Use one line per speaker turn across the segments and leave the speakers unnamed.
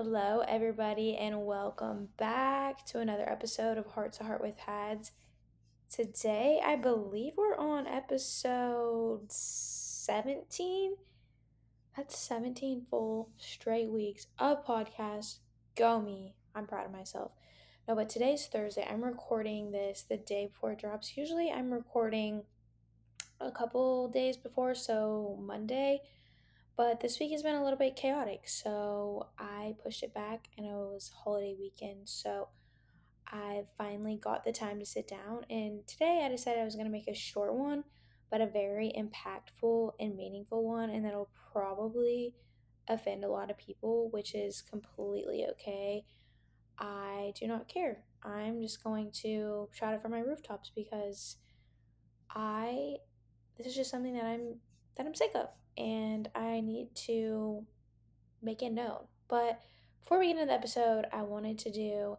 Hello, everybody, and welcome back to another episode of Heart to Heart with Hads. Today, I believe we're on episode 17. That's 17 full straight weeks of podcasts. Go me. I'm proud of myself. No, but today's Thursday. I'm recording this the day before it drops. Usually, I'm recording a couple days before, so Monday. But this week has been a little bit chaotic, so I pushed it back and it was holiday weekend. So I finally got the time to sit down. And today I decided I was going to make a short one, but a very impactful and meaningful one. And that'll probably offend a lot of people, which is completely okay. I do not care. I'm just going to shout it from my rooftops because I this is just something that I'm sick of and I need to make it known. But before we get into the episode, I wanted to do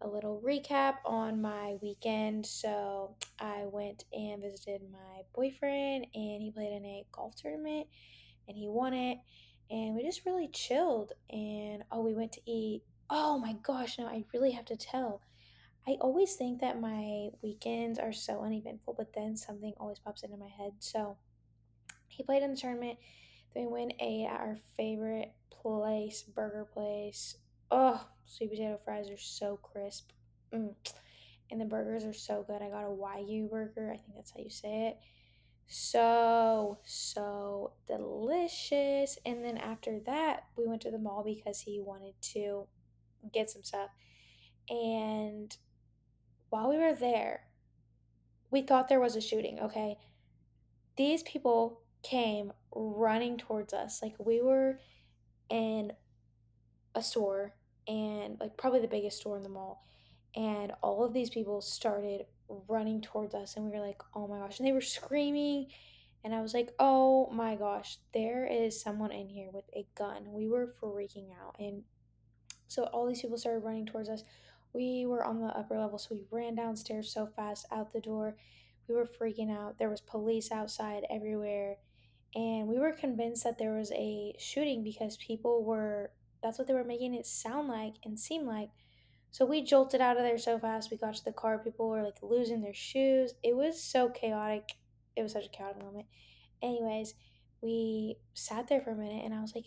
a little recap on my weekend. So I went and visited my boyfriend, and he played in a golf tournament and he won it. And we just really chilled. And oh, we went to eat. Oh my gosh, no, I really have to tell. I always think that my weekends are so uneventful, but then something always pops into my head. So he played in the tournament. Then we went ate at our favorite place, burger place. Oh, sweet potato fries are so crisp. Mm. And the burgers are so good. I got a Wagyu burger. I think that's how you say it. So delicious. And then after that, we went to the mall because he wanted to get some stuff. And while we were there, we thought there was a shooting, okay? These people came running towards us. Like we were in a store and like probably the biggest store in the mall. And all of these people started running towards us and we were like, oh my gosh. And they were screaming. And I was like, oh my gosh, there is someone in here with a gun. We were freaking out. And so all these people started running towards us. We were on the upper level, so we ran downstairs so fast out the door. We were freaking out. There was police outside everywhere. And we were convinced that there was a shooting because people were that's what they were making it sound like and seem like. So we jolted out of there so fast. We got to the car. People were like losing their shoes. It was so chaotic. It was such a chaotic moment. Anyways, we sat there for a minute and I was like,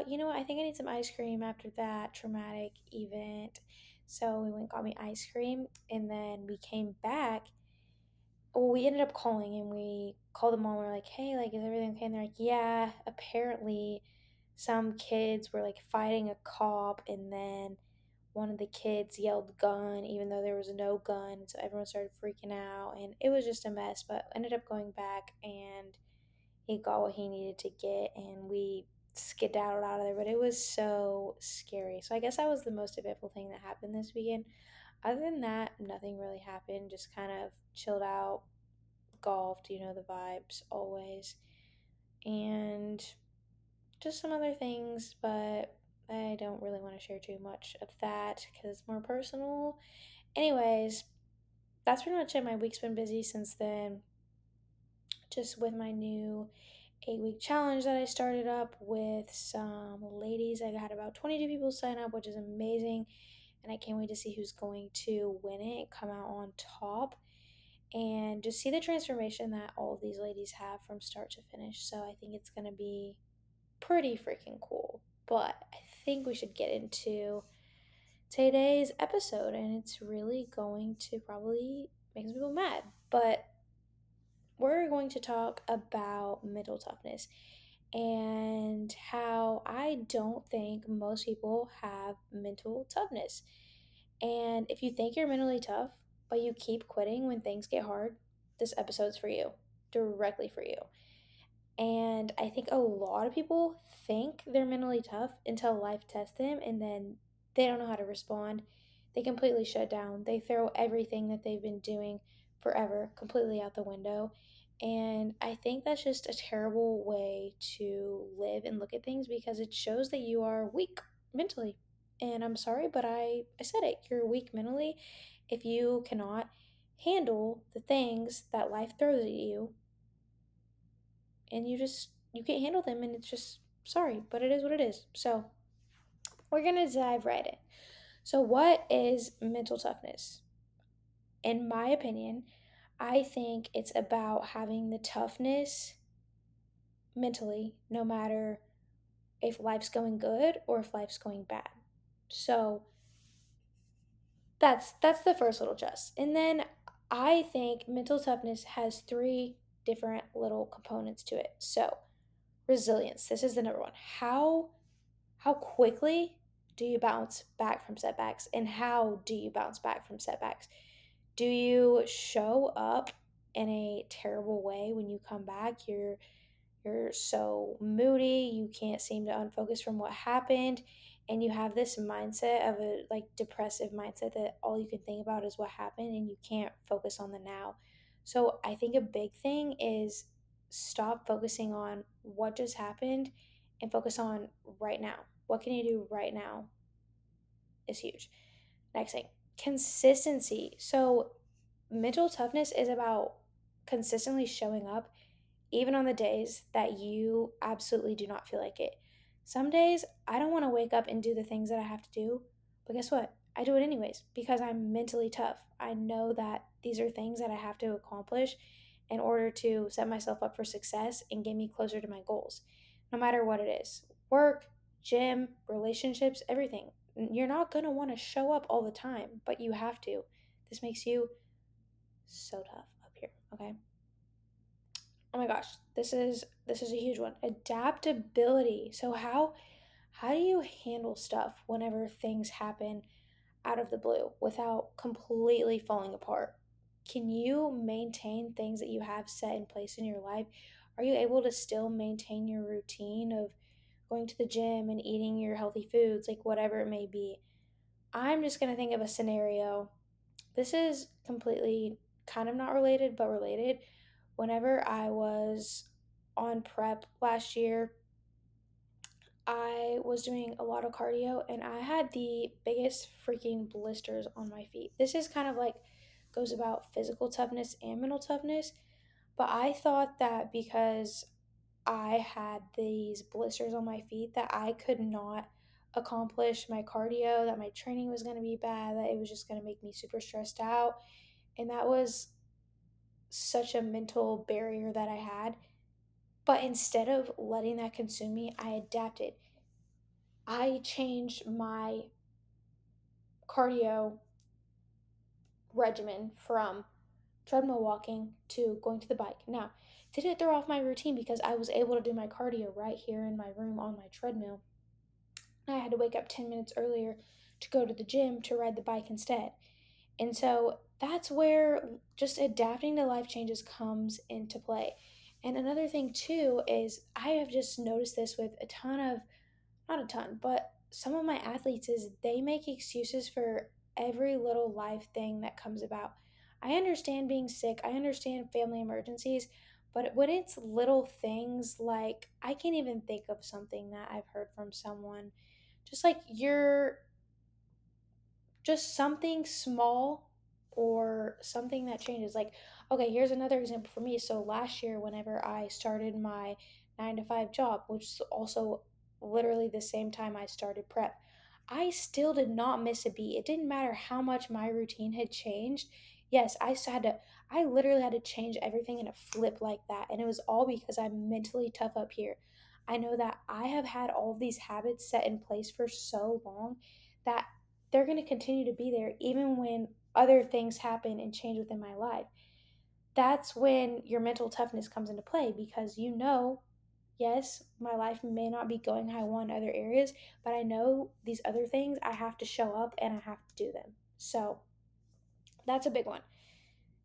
you know what? I think I need some ice cream after that traumatic event. So we went and got me ice cream and then we came back. Well, we ended up calling and we called them all and we're like, hey, like, is everything okay? And they're like, yeah, apparently some kids were like fighting a cop and then one of the kids yelled gun even though there was no gun. So everyone started freaking out and it was just a mess, but ended up going back and he got what he needed to get and we skedaddled out of there. But it was so scary. So I guess that was the most eventful thing that happened this weekend. Other than that, nothing really happened. Just kind of chilled out, golfed, the vibes always. And just some other things, but I don't really want to share too much of that because it's more personal. Anyways, that's pretty much it. My week's been busy since then, just with my new 8-week challenge that I started up with some ladies. I had about 22 people sign up, which is amazing. And I can't wait to see who's going to win it and come out on top and just see the transformation that all of these ladies have from start to finish. So I think it's going to be pretty freaking cool. But I think we should get into today's episode, and it's really going to probably make some people mad. But we're going to talk about mental toughness and how I don't think most people have mental toughness. And if you think you're mentally tough, but you keep quitting when things get hard, this episode's for you, directly for you. And I think a lot of people think they're mentally tough until life tests them and then they don't know how to respond. They completely shut down. They throw everything that they've been doing forever completely out the window. And I think that's just a terrible way to live and look at things because it shows that you are weak mentally. And I'm sorry, but I said it. You're weak mentally if you cannot handle the things that life throws at you and you can't handle them and it's just sorry, but it is what it is. So we're going to dive right in. So, what is mental toughness? In my opinion, I think it's about having the toughness mentally, no matter if life's going good or if life's going bad. So, that's the first little just. And then I think mental toughness has three different little components to it. So, resilience. This is the number one. How quickly do you bounce back from setbacks, and how do you bounce back from setbacks? Do you show up in a terrible way when you come back? You're so moody, you can't seem to unfocus from what happened, and you have this mindset of a like depressive mindset that all you can think about is what happened and you can't focus on the now. So I think a big thing is stop focusing on what just happened and focus on right now. What can you do right now is huge. Next thing, consistency. So mental toughness is about consistently showing up even on the days that you absolutely do not feel like it. Some days I don't want to wake up and do the things that I have to do, but guess what? I do it anyways because I'm mentally tough. I know that these are things that I have to accomplish in order to set myself up for success and get me closer to my goals, no matter what it is: work, gym, relationships, everything. You're not going to want to show up all the time, but you have to. This makes you so tough up here, okay? Oh my gosh, this is a huge one. Adaptability. So how do you handle stuff whenever things happen out of the blue without completely falling apart? Can you maintain things that you have set in place in your life? Are you able to still maintain your routine of going to the gym and eating your healthy foods, like whatever it may be? I'm just going to think of a scenario. This is completely kind of not related, but related. Whenever I was on prep last year, I was doing a lot of cardio and I had the biggest freaking blisters on my feet. This is kind of like goes about physical toughness and mental toughness, but I thought that because I had these blisters on my feet that I could not accomplish my cardio, that my training was going to be bad, that it was just going to make me super stressed out. And that was such a mental barrier that I had. But instead of letting that consume me, I adapted. I changed my cardio regimen from treadmill walking to going to the bike. Now, did it throw off my routine because I was able to do my cardio right here in my room on my treadmill? I had to wake up 10 minutes earlier to go to the gym to ride the bike instead. And so that's where just adapting to life changes comes into play. And another thing, too, is I have just noticed this with a ton of, not a ton, but some of my athletes is they make excuses for every little life thing that comes about. I understand being sick, I understand family emergencies, but when it's little things like I can't even think of something that I've heard from someone, just like you're just something small or something that changes. Like, okay, here's another example for me. So last year, whenever I started my 9 to 5 job, which is also literally the same time I started prep, I still did not miss a beat. It didn't matter how much my routine had changed. Yes, I literally had to change everything in a flip like that. And it was all because I'm mentally tough up here. I know that I have had all of these habits set in place for so long that they're going to continue to be there even when other things happen and change within my life. That's when your mental toughness comes into play because you know, yes, my life may not be going how I want in other areas, but I know these other things I have to show up and I have to do them. So that's a big one,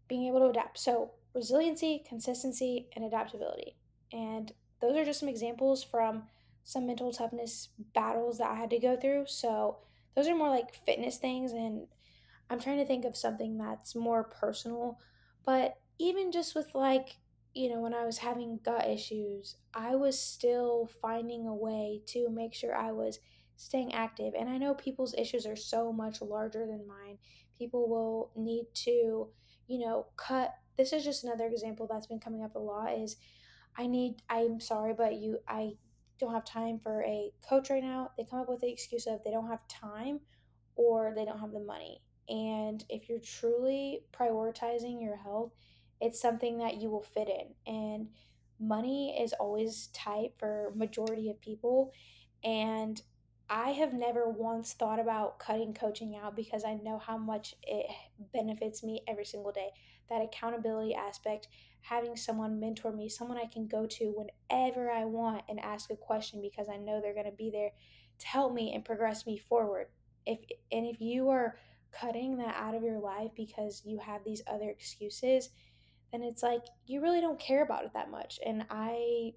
being able to adapt. So, resiliency, consistency, and adaptability. And those are just some examples from some mental toughness battles that I had to go through. So, those are more like fitness things. And I'm trying to think of something that's more personal. But even just with like, when I was having gut issues, I was still finding a way to make sure I was staying active. And I know people's issues are so much larger than mine. People will need to, cut. This is just another example that's been coming up a lot is I'm sorry, but I don't have time for a coach right now, they come up with the excuse of they don't have time or they don't have the money. And if you're truly prioritizing your health, it's something that you will fit in. And money is always tight for majority of people. And I have never once thought about cutting coaching out because I know how much it benefits me every single day. That accountability aspect, having someone mentor me, someone I can go to whenever I want and ask a question because I know they're going to be there to help me and progress me forward. If if you are cutting that out of your life because you have these other excuses, then it's like you really don't care about it that much. And I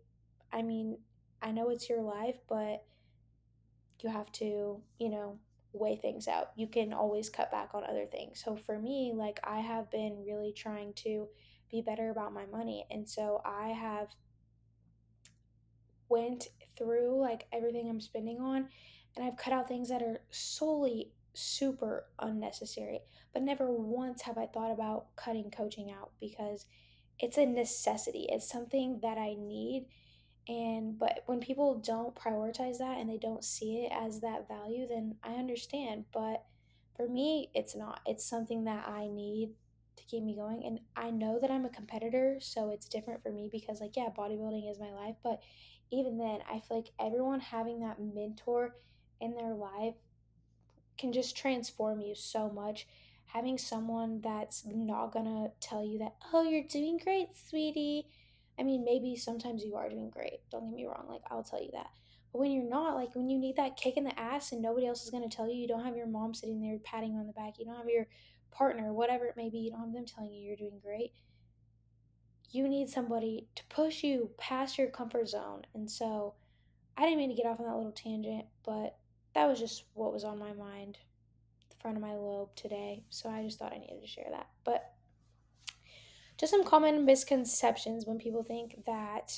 mean, I know it's your life, but you have to, weigh things out. You can always cut back on other things. So for me, like I have been really trying to be better about my money. And so I have went through like everything I'm spending on and I've cut out things that are solely super unnecessary. But never once have I thought about cutting coaching out because it's a necessity. It's something that I need. And but when people don't prioritize that and they don't see it as that value, then I understand. But for me, it's not. It's something that I need to keep me going. And I know that I'm a competitor, so it's different for me because like yeah, bodybuilding is my life, but even then, I feel like everyone having that mentor in their life can just transform you so much. Having someone that's not gonna tell you that, oh, you're doing great, sweetie. I mean, maybe sometimes you are doing great. Don't get me wrong. Like, I'll tell you that. But when you're not, like, when you need that kick in the ass and nobody else is gonna tell you, you don't have your mom sitting there patting you on the back, you don't have your partner, whatever it may be, you don't have them telling you you're doing great. You need somebody to push you past your comfort zone. And so, I didn't mean to get off on that little tangent, but that was just what was on my mind, the front of my lobe today. So I just thought I needed to share that. But just some common misconceptions when people think about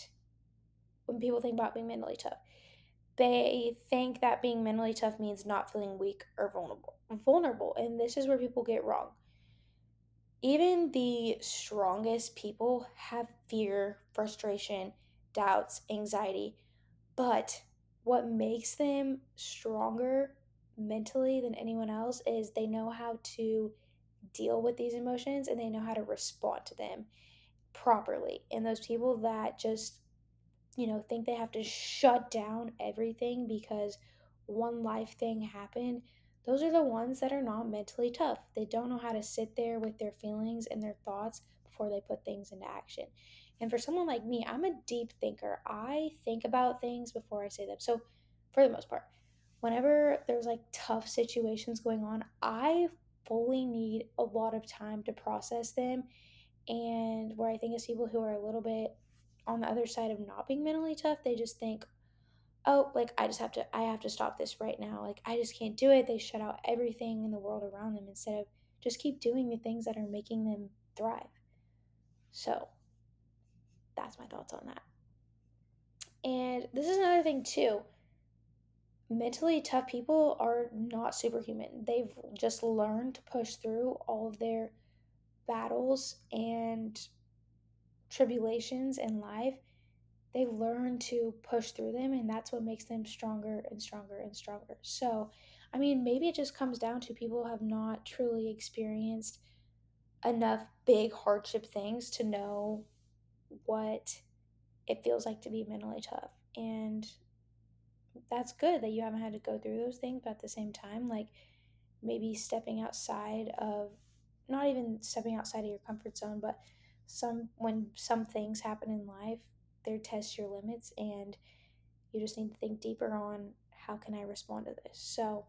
being mentally tough. They think that being mentally tough means not feeling weak or vulnerable, and this is where people get wrong. Even the strongest people have fear, frustration, doubts, anxiety, but what makes them stronger mentally than anyone else is they know how to deal with these emotions and they know how to respond to them properly. And those people that just, think they have to shut down everything because one life thing happened, those are the ones that are not mentally tough. They don't know how to sit there with their feelings and their thoughts before they put things into action. And for someone like me, I'm a deep thinker. I think about things before I say them. So, for the most part, whenever there's like tough situations going on, I fully need a lot of time to process them. And where I think is people who are a little bit on the other side of not being mentally tough, they just think, oh, like I have to stop this right now. Like I just can't do it. They shut out everything in the world around them instead of just keep doing the things that are making them thrive. So that's my thoughts on that. And this is another thing too. Mentally tough people are not superhuman. They've just learned to push through all of their battles and tribulations in life. They've learned to push through them, and that's what makes them stronger and stronger and stronger. So, I mean, maybe it just comes down to people have not truly experienced enough big hardship things to know what it feels like to be mentally tough. And that's good that you haven't had to go through those things, but at the same time, like maybe stepping outside of not even stepping outside of your comfort zone, but some things happen in life, they test your limits and you just need to think deeper on how can I respond to this. So,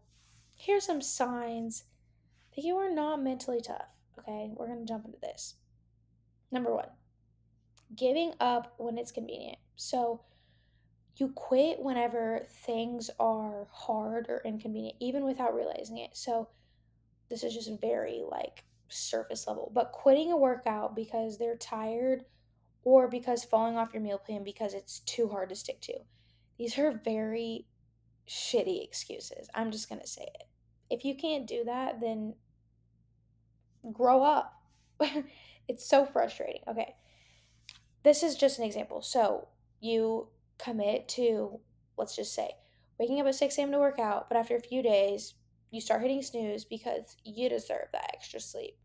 here's some signs that you are not mentally tough. Okay, we're going to jump into this. Number 1, giving up when it's convenient. So, you quit whenever things are hard or inconvenient, even without realizing it. So, this is just very like surface level, but quitting a workout because they're tired or because falling off your meal plan because it's too hard to stick to. These are very shitty excuses. I'm just going to say it. If you can't do that, then grow up. It's so frustrating. Okay. This is just an example. So, you commit to let's just say, waking up at 6 a.m. to work out, but after a few days, you start hitting snooze because you deserve that extra sleep.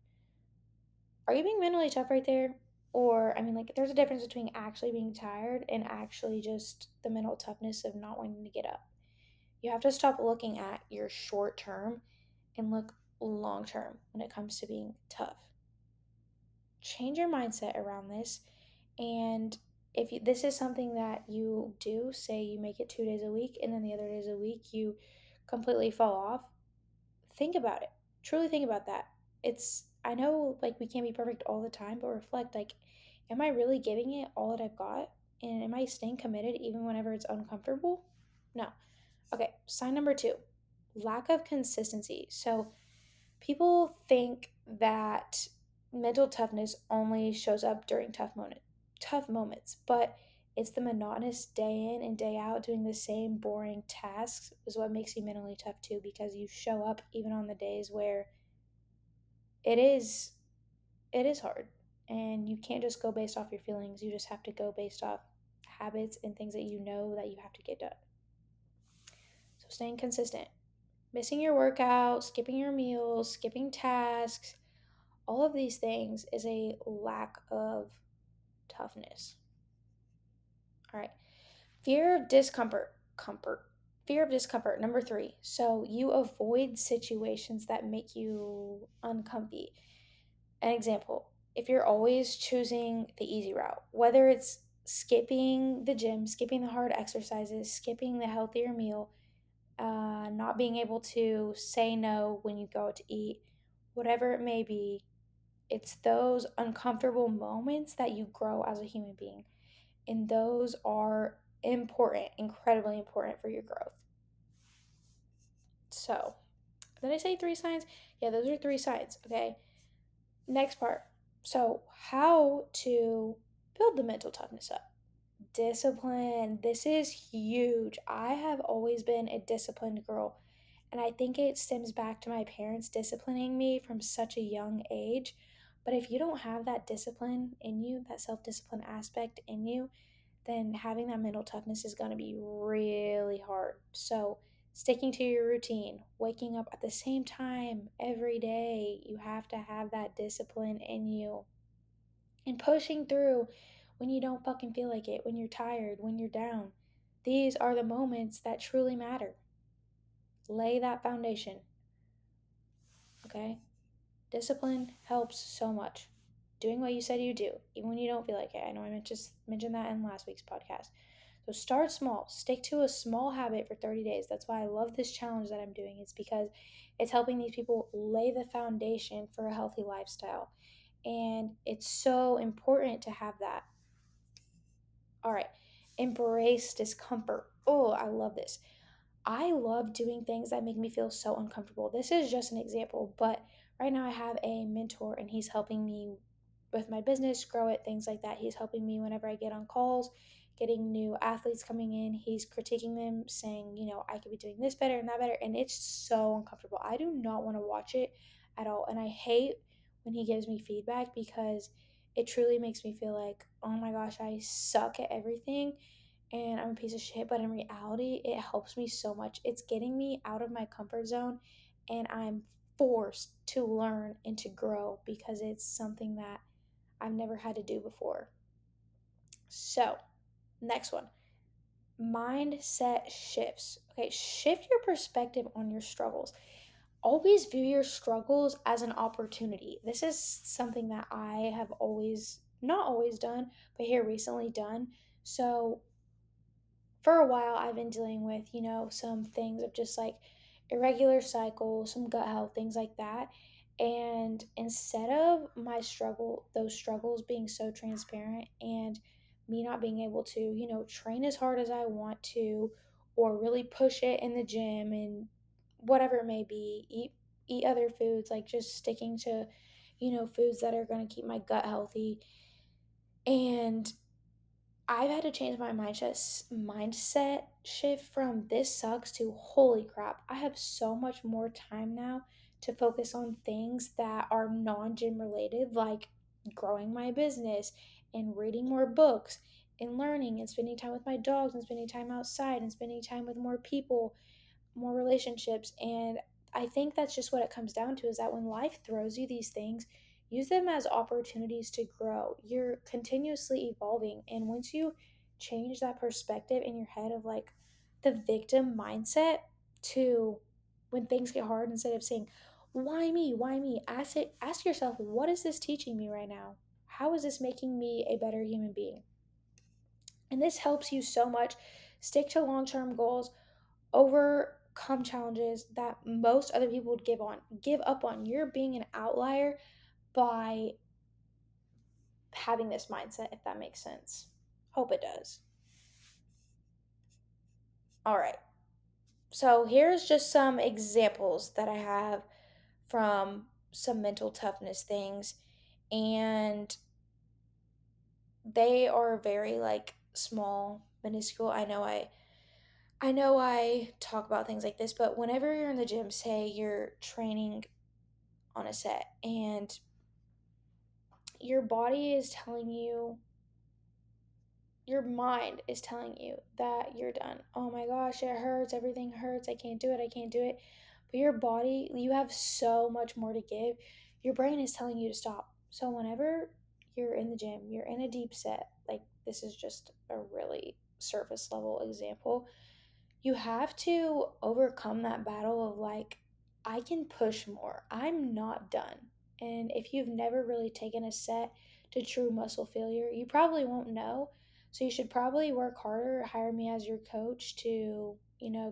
Are you being mentally tough right there? Or, I mean, like, there's a difference between actually being tired and actually just the mental toughness of not wanting to get up. You have to stop looking at your short term and look long term when it comes to being tough. Change your mindset around this. And if this is something that you do, say you make it 2 days a week and then the other days a week you completely fall off, think about it. Truly think about that. I know like we can't be perfect all the time, but reflect like, am I really giving it all that I've got? And am I staying committed even whenever it's uncomfortable? No. Okay, sign number two, lack of consistency. So people think that mental toughness only shows up during tough moments, but it's the monotonous day in and day out doing the same boring tasks is what makes you mentally tough too, because you show up even on the days where it is it is hard, and you can't just go based off your feelings. You just have to go based off habits and things that you know that you have to get done. So staying consistent, missing your workout, skipping your meals, skipping tasks, all of these things is a lack of toughness. All right. Fear of discomfort. Comfort. Fear of discomfort. Number three. So you avoid situations that make you uncomfy. An example, if you're always choosing the easy route, whether it's skipping the gym, skipping the hard exercises, skipping the healthier meal, not being able to say no when you go out to eat, whatever it may be, it's those uncomfortable moments that you grow as a human being. And those are important, incredibly important for your growth. So, did I say three signs? Yeah, those are three signs. Okay. Next part. So, how to build the mental toughness up? Discipline. This is huge. I have always been a disciplined girl, and I think it stems back to my parents disciplining me from such a young age. But if you don't have that discipline in you, that self discipline aspect in you, then having that mental toughness is going to be really hard. So, sticking to your routine, waking up at the same time every day, you have to have that discipline in you. And pushing through when you don't fucking feel like it, when you're tired, when you're down. These are the moments that truly matter. Lay that foundation, okay? Discipline helps so much. Doing what you said you do, even when you don't feel like it. I know I just mentioned that in last week's podcast. So start small. Stick to a small habit for 30 days. That's why I love this challenge that I'm doing. It's because it's helping these people lay the foundation for a healthy lifestyle. And it's so important to have that. All right. Embrace discomfort. Oh, I love this. I love doing things that make me feel so uncomfortable. This is just an example, but right now I have a mentor and he's helping me with my business, grow it, things like that. He's helping me whenever I get on calls, getting new athletes coming in. He's critiquing them, saying, I could be doing this better and that better. And it's so uncomfortable. I do not want to watch it at all. And I hate when he gives me feedback because it truly makes me feel like, oh my gosh, I suck at everything and I'm a piece of shit, but in reality, it helps me so much. It's getting me out of my comfort zone, and I'm forced to learn and to grow because it's something that I've never had to do before. So, next one, mindset shifts. Okay, shift your perspective on your struggles. Always view your struggles as an opportunity. This is something that I have not always done, but here recently done. So, for a while I've been dealing with, some things of just like irregular cycles, some gut health, things like that. And instead of those struggles being so transparent and me not being able to, train as hard as I want to or really push it in the gym and whatever it may be, eat other foods, like just sticking to, foods that are going to keep my gut healthy. And I've had to change my mindset shift from this sucks to holy crap. I have so much more time now to focus on things that are non gym related, like growing my business and reading more books and learning and spending time with my dogs and spending time outside and spending time with more people, more relationships. And I think that's just what it comes down to, is that when life throws you these things, use them as opportunities to grow. You're continuously evolving. And once you change that perspective in your head of like the victim mindset to when things get hard, instead of saying, why me? Why me? Ask yourself, what is this teaching me right now? How is this making me a better human being? And this helps you so much stick to long term goals, overcome challenges that most other people would give up on. You're being an outlier by having this mindset, if that makes sense. Hope it does. All right. So here's just some examples that I have from some mental toughness things, and they are very like small, minuscule. I know I talk about things like this, but whenever you're in the gym, say you're training on a set and your body is telling you, your mind is telling you that you're done. Oh my gosh, it hurts, everything hurts, I can't do it, I can't do it. But your body, you have so much more to give. Your brain is telling you to stop. So whenever you're in the gym, you're in a deep set, like this is just a really surface level example, you have to overcome that battle of like, I can push more. I'm not done. And if you've never really taken a set to true muscle failure, you probably won't know. So you should probably work harder, hire me as your coach to,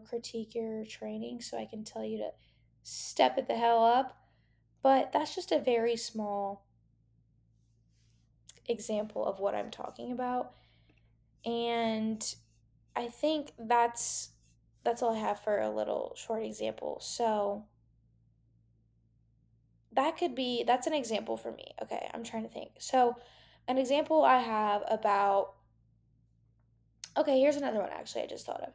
critique your training so I can tell you to step it the hell up. But that's just a very small example of what I'm talking about. And I think that's all I have for a little short example. So that's an example for me. Okay, I'm trying to think. So an example I have about, okay, here's another one actually I just thought of.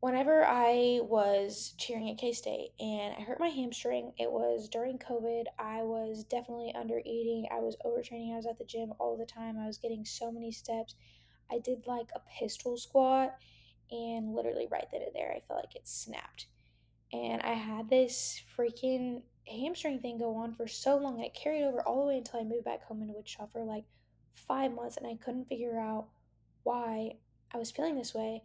Whenever I was cheering at K State and I hurt my hamstring, it was during COVID. I was definitely under eating. I was overtraining. I was at the gym all the time. I was getting so many steps. I did like a pistol squat, and literally right then and there, I felt like it snapped. And I had this freaking hamstring thing go on for so long. And it carried over all the way until I moved back home into Wichita for like 5 months. And I couldn't figure out why I was feeling this way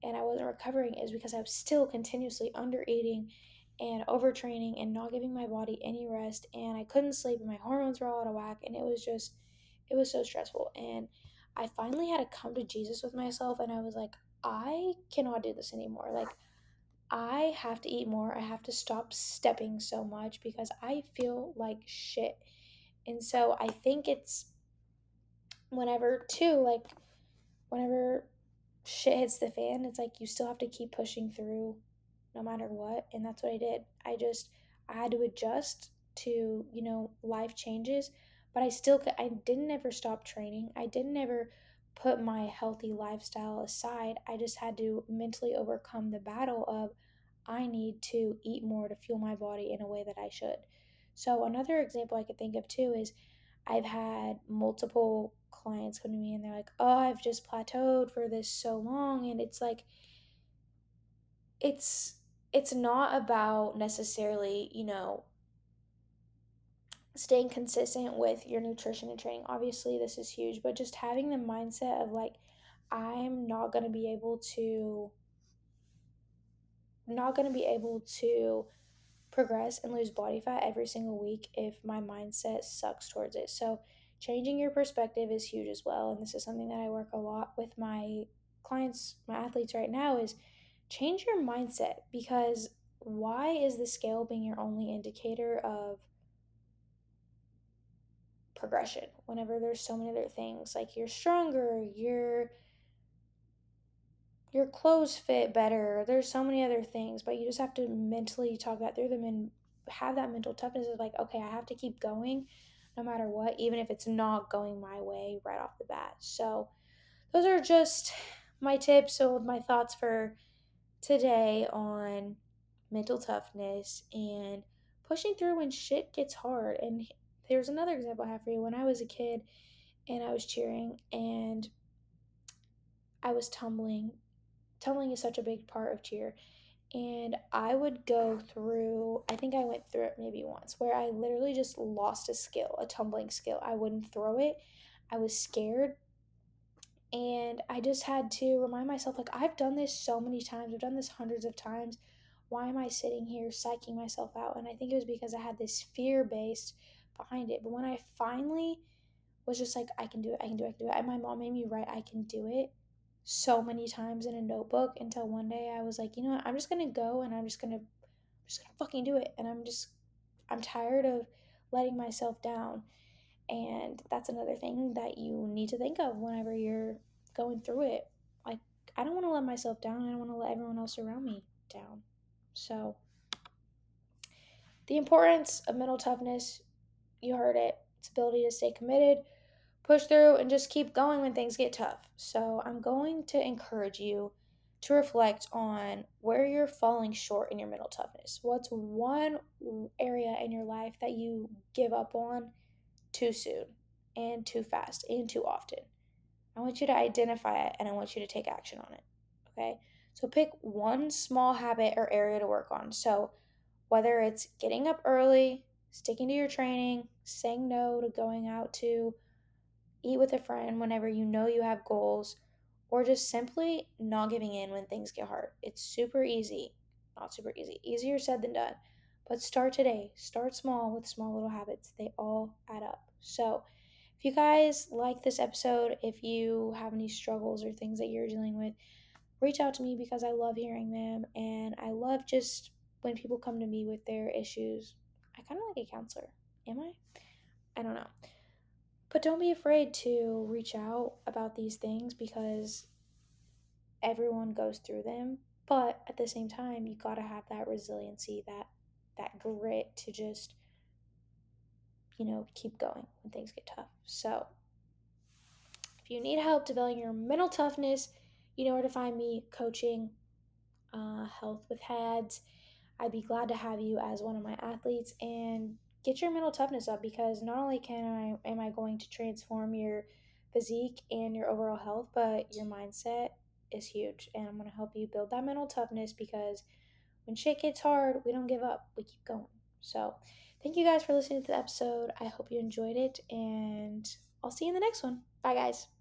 and I wasn't recovering. Is because I was still continuously under eating and overtraining and not giving my body any rest. And I couldn't sleep and my hormones were all out of whack. And it was so stressful. And I finally had to come to Jesus with myself. And I was like, I cannot do this anymore. Like, I have to eat more. I have to stop stepping so much because I feel like shit. And so I think it's whenever, too, like, whenever shit hits the fan, it's like you still have to keep pushing through no matter what. And that's what I did. I had to adjust to, life changes, but I didn't ever stop training. I didn't ever put my healthy lifestyle aside. I just had to mentally overcome the battle of, I need to eat more to fuel my body in a way that I should. So, another example I could think of too is I've had multiple clients come to me and they're like, "Oh, I've just plateaued for this so long." And it's like, it's it's not about necessarily, staying consistent with your nutrition and training. Obviously, this is huge, but just having the mindset of like, I'm not going to be able to progress and lose body fat every single week if my mindset sucks towards it. So, changing your perspective is huge as well. And this is something that I work a lot with my clients, my athletes right now, is change your mindset, because why is the scale being your only indicator of progression whenever there's so many other things like you're stronger, your clothes fit better. There's so many other things, but you just have to mentally talk that through them and have that mental toughness of like, okay, I have to keep going no matter what, even if it's not going my way right off the bat. So, those are just my tips. So, my thoughts for today on mental toughness and pushing through when shit gets hard. And there's another example I have for you. When I was a kid and I was cheering, and I was tumbling. Tumbling is such a big part of cheer. And I would go through, I think I went through it maybe once, where I literally just lost a skill, a tumbling skill. I wouldn't throw it. I was scared. And I just had to remind myself, like, I've done this so many times. I've done this hundreds of times. Why am I sitting here psyching myself out? And I think it was because I had this fear based behind it. But when I finally was just like, I can do it, I can do it, I can do it. And my mom made me write, I can do it so many times in a notebook until one day I was like, you know what, I'm just gonna go and I'm just gonna fucking do it. And I'm tired of letting myself down. And that's another thing that you need to think of whenever you're going through it. Like, I don't want to let myself down. I don't want to let everyone else around me down. So, the importance of mental toughness, you heard it. Its ability to stay committed, push through, and just keep going when things get tough. So, I'm going to encourage you to reflect on where you're falling short in your mental toughness. What's one area in your life that you give up on too soon and too fast and too often? I want you to identify it and I want you to take action on it. Okay? So pick one small habit or area to work on. So whether it's getting up early, sticking to your training, saying no to going out to eat with a friend whenever you know you have goals, or just simply not giving in when things get hard. It's super easy. Not super easy. Easier said than done. But start today. Start small with small little habits. They all add up. So, if you guys like this episode, if you have any struggles or things that you're dealing with, reach out to me because I love hearing them and I love just when people come to me with their issues. I kind of like a counselor. Am I? I don't know. But don't be afraid to reach out about these things because everyone goes through them. But at the same time, you got to have that resiliency, that grit to just, keep going when things get tough. So, if you need help developing your mental toughness, you know where to find me coaching, Health with Hads. I'd be glad to have you as one of my athletes and get your mental toughness up because not only am I going to transform your physique and your overall health, but your mindset is huge. And I'm going to help you build that mental toughness because when shit gets hard, we don't give up. We keep going. So, thank you guys for listening to the episode. I hope you enjoyed it and I'll see you in the next one. Bye guys.